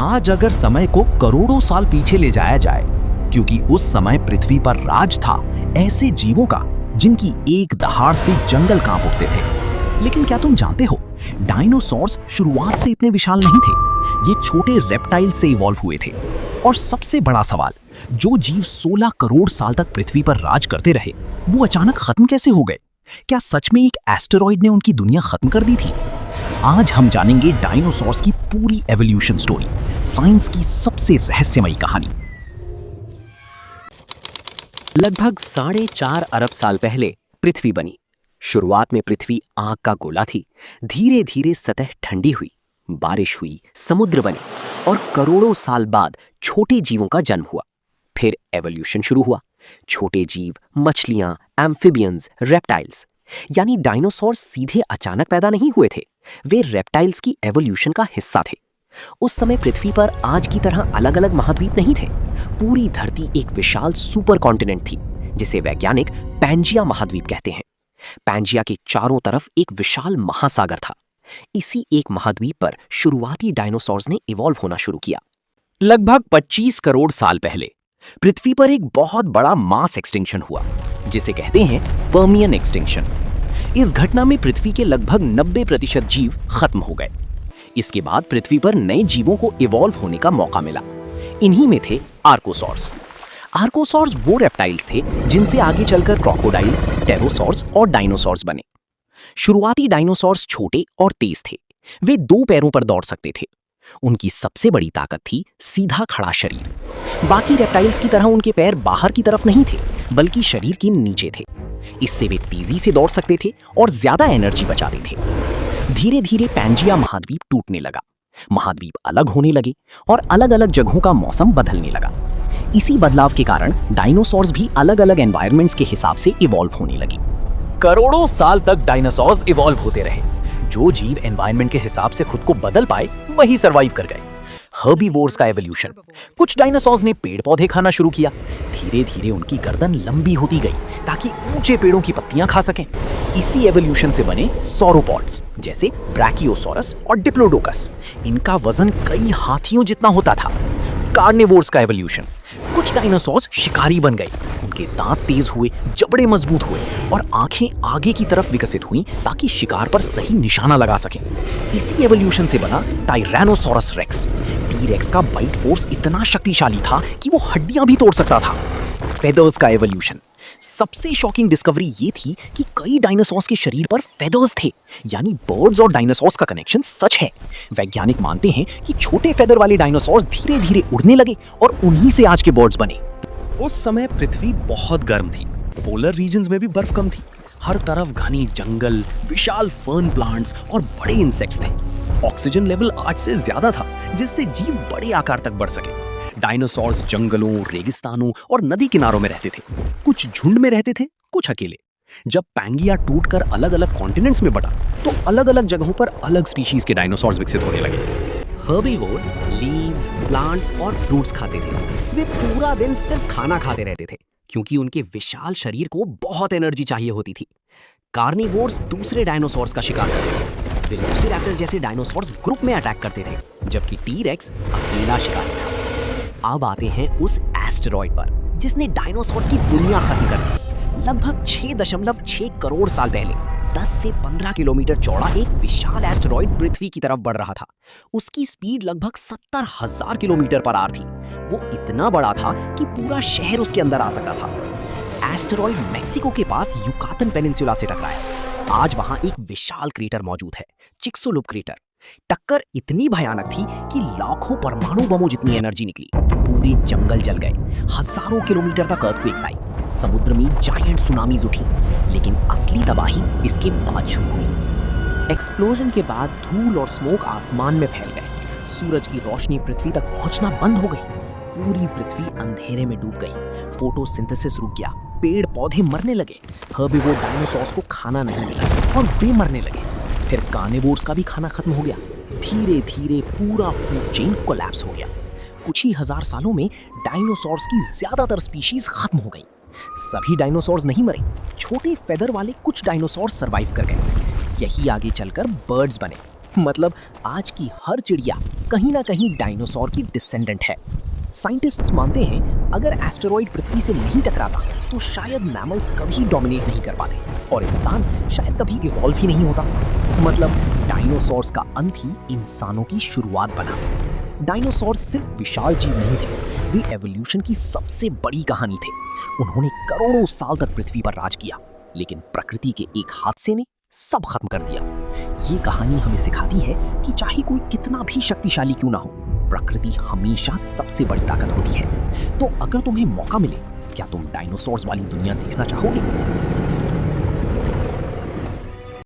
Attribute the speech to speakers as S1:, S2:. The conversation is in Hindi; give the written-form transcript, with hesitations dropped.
S1: आज अगर समय को करोड़ों साल पीछे ले जाया जाए, क्योंकि उस समय पृथ्वी पर राज था ऐसे जीवों का जिनकी एक दहाड़ से जंगल कांप उठते थे। लेकिन क्या तुम जानते हो, डायनासोर्स शुरुआत से इतने विशाल नहीं थे। ये छोटे रेप्टाइल से इवॉल्व हुए थे। और सबसे बड़ा सवाल, जो जीव 16 करोड़ साल तक पृथ्वी पर राज करते रहे, वो अचानक खत्म कैसे हो गए? क्या सच में एक एस्टेरॉइड ने उनकी दुनिया खत्म कर दी थी? आज हम जानेंगे डायनासोर्स की पूरी एवोल्यूशन स्टोरी, साइंस की सबसे रहस्यमयी कहानी।
S2: लगभग 4.5 अरब साल पहले पृथ्वी बनी। शुरुआत में पृथ्वी आग का गोला थी। धीरे धीरे सतह ठंडी हुई, बारिश हुई, समुद्र बने और करोड़ों साल बाद छोटे जीवों का जन्म हुआ। फिर एवोल्यूशन शुरू हुआ। छोटे जीव, मछलियां, एम्फिबियंस, रेप्टाइल्स। यानी डायनासोर सीधे अचानक पैदा नहीं हुए थे, वे रेप्टाइल्स की एवोल्यूशन का हिस्सा थे। उस समय पृथ्वी पर आज की तरह अलग अलग महाद्वीप नहीं थे। पूरी धरती एक विशाल सुपर कॉन्टिनेंट थी, जिसे वैज्ञानिक पैंजिया महाद्वीप कहते हैं। पैंजिया के चारों तरफ एक विशाल महासागर था। इसी एक महाद्वीप पर शुरुआती डायनासोर्स ने इवॉल्व होना शुरू किया।
S1: लगभग 25 करोड़ साल पहले पृथ्वी पर एक बहुत बड़ा मास एक्सटिंक्शन हुआ, जिसे कहते हैं पर्मियन एक्सटिंक्शन। इस घटना में पृथ्वी के लगभग 90% जीव खत्म हो गए। इसके बाद पृथ्वी पर नए जीवों को इवॉल्व होने का मौका मिला। इन्हीं में थे आर्कोसॉर्स। आर्कोसॉर्स वो रेप्टाइल्स थे जिनसे आगे चलकर क्रोकोडाइल्स, टेरोसॉर्स और डायनासोर्स बने। शुरुआती डायनासोर्स छोटे और तेज थे। वे 2 पैरों पर दौड़ सकते थे। उनकी सबसे बड़ी ताकत थी सीधा खड़ा शरीर। बाकी रेप्टाइल्स की तरह उनके पैर बाहर की तरफ नहीं थे, बल्कि शरीर के नीचे थे। इससे वे तेजी से दौड़ सकते थे और ज्यादा एनर्जी बचाते थे। धीरे धीरे पैंजिया महाद्वीप टूटने लगा। महाद्वीप अलग होने लगे और अलग अलग जगहों का मौसम बदलने लगा। इसी बदलाव के कारण डायनासोर्स भी अलग अलग एनवायरनमेंट्स के हिसाब से इवॉल्व होने लगे।
S3: करोड़ों साल तक डायनासोर्स इवॉल्व होते रहे। जो जीव एनवायरनमेंट के हिसाब से खुद को बदल पाए, वही सरवाइव कर गए। हर्बीवोर्स का एवोल्यूशन। कुछ डायनासोर्स ने पेड़ पौधे खाना शुरू किया। धीरे धीरे उनकी गर्दन लंबी होती गई ताकि ऊंचे पेड़ों की पत्तियां खा सकें। इसी एवोल्यूशन से बने सौरोपॉड्स, जैसे ब्रैकियोसॉरस और डिप्लोडोकस। इनका वजन कई हाथियों जितना होता था। कार्निवोर्स का एवोल्यूशन। कुछ डायनासोर्स शिकारी बन गए। उनके दांत तेज हुए, जबड़े मजबूत हुए और आंखें आगे की तरफ विकसित हुईं ताकि शिकार पर सही निशाना लगा सकें। इसी एवोल्यूशन से बना टायरैनोसॉरस रेक्स। टी-रेक्स का बाइट फोर्स इतना शक्तिशाली था कि वो हड्डियां भी तोड़ सकता था। फेदर्स का एवोल्यूशन। सबसे शॉकिंग डिस्कवरी ये थी कि कई डायनासोर्स के शरीर पर फेदर्स थे, यानी बर्ड्स और डायनासोर्स का कनेक्शन सच है। वैज्ञानिक मानते हैं कि छोटे फेदर वाले डायनासोर्स धीरे धीरे उड़ने लगे और उन्हीं से आज के बर्ड्स बने। उस समय पृथ्वी बहुत गर्म थी। पोलर रीजन्स में भी बर्फ कम थी। हर तरफ घनी जंगल, विशाल फर्न प्लांट्स और बड़े इंसेक्ट्स थे। ऑक्सीजन लेवल आज से ज्यादा था, जिससे जीव बड़े आकार तक बढ़ सके। डायनासोर्स जंगलों, रेगिस्तानों और नदी किनारों में रहते थे। कुछ झुंड में रहते थे, कुछ अकेले। जब पैंगिया टूटकर अलग अलग कॉन्टिनेंट्स में बटा, तो अलग अलग जगहों पर अलग स्पीशीज के डायनासोर्स विकसित होने लगे।
S2: हर्बीवोर्स लीव्स, प्लांट्स और फ्रूट्स खाते थे। वे पूरा दिन सिर्फ खाना खाते रहते थे, क्योंकि उनके विशाल शरीर को बहुत एनर्जी चाहिए होती थी। कार्निवोर्स दूसरे डायनासोर्स का शिकार करते थे। वेलोसिरैप्टर जैसे डायनासोर्स ग्रुप में अटैक करते थे, जबकि टी-रेक्स अकेला शिकारी था। अब आते हैं उस एस्टेरॉइड पर जिसने डायनासोर्स की दुनिया खत्म कर दी। लगभग 6.6 करोड़ साल पहले 10 से 15 किलोमीटर चौड़ा एक विशाल एस्टेरॉइड पृथ्वी की तरफ बढ़ रहा था। उसकी स्पीड लगभग 70,000 किलोमीटर पर आवर थी। वो इतना बड़ा था कि पूरा शहर उसके अंदर आ सकता था। एस्टेरॉइड मेक्सिको के पास युकातन पेनिनसुला से टकराया। आज वहां एक विशाल क्रेटर मौजूद है, चिक्सोलुप क्रेटर। टक्कर इतनी भयानक थी कि लाखों परमाणु बमों जितनी एनर्जी निकली। पूरे जंगल जल गए। हजारों किलोमीटर तक अर्थक्वेक्स आई। समुद्र में जायंट सुनामीज उठी। लेकिन असली तबाही इसके बाद शुरू हुई। एक्सप्लोजन के बाद धूल और स्मोक आसमान में फैल गए। सूरज की रोशनी पृथ्वी तक पहुंचना बंद हो गई। पूरी पृथ्वी अंधेरे में डूब गई। फोटोसिंथेसिस रुक गया। पेड़ पौधे मरने लगे। हर्बीवोर डायनासोर्स को खाना नहीं मिला और वे मरने लगे। फिर कार्निवोर्स का भी खाना खत्म हो गया। धीरे धीरे पूरा फूड चेन कोलैप्स हो गया। कुछ ही हजार सालों में डायनासोर्स की ज्यादातर स्पीशीज खत्म हो गई। सभी डायनासोर्स नहीं मरे। छोटे फेदर वाले कुछ डायनासोर्स सरवाइव कर गए। यही आगे चलकर बर्ड्स बने।
S3: मतलब आज की हर चिड़िया कहीं ना कहीं डायनासोर की डिसेंडेंट है। साइंटिस्ट्स मानते हैं अगर एस्टेरॉइड पृथ्वी से नहीं टकराता तो शायद मैमल्स कभी डोमिनेट नहीं कर पाते और इंसान शायद कभी इवॉल्व ही नहीं होता। मतलब डायनासोर्स का अंत ही इंसानों की शुरुआत बना। डायनासोर्स सिर्फ विशाल जीव नहीं थे, वे एवोल्यूशन की सबसे बड़ी कहानी थे। उन्होंने करोड़ों साल तक पृथ्वी पर राज किया, लेकिन प्रकृति के एक हादसे ने सब खत्म कर दिया। ये कहानी हमें सिखाती है कि चाहे कोई कितना भी शक्तिशाली क्यों ना हो, प्रकृति हमेशा सबसे बड़ी ताकत होती है। तो अगर तुम्हें मौका मिले, क्या तुम डायनासोर्स वाली दुनिया देखना चाहोगे?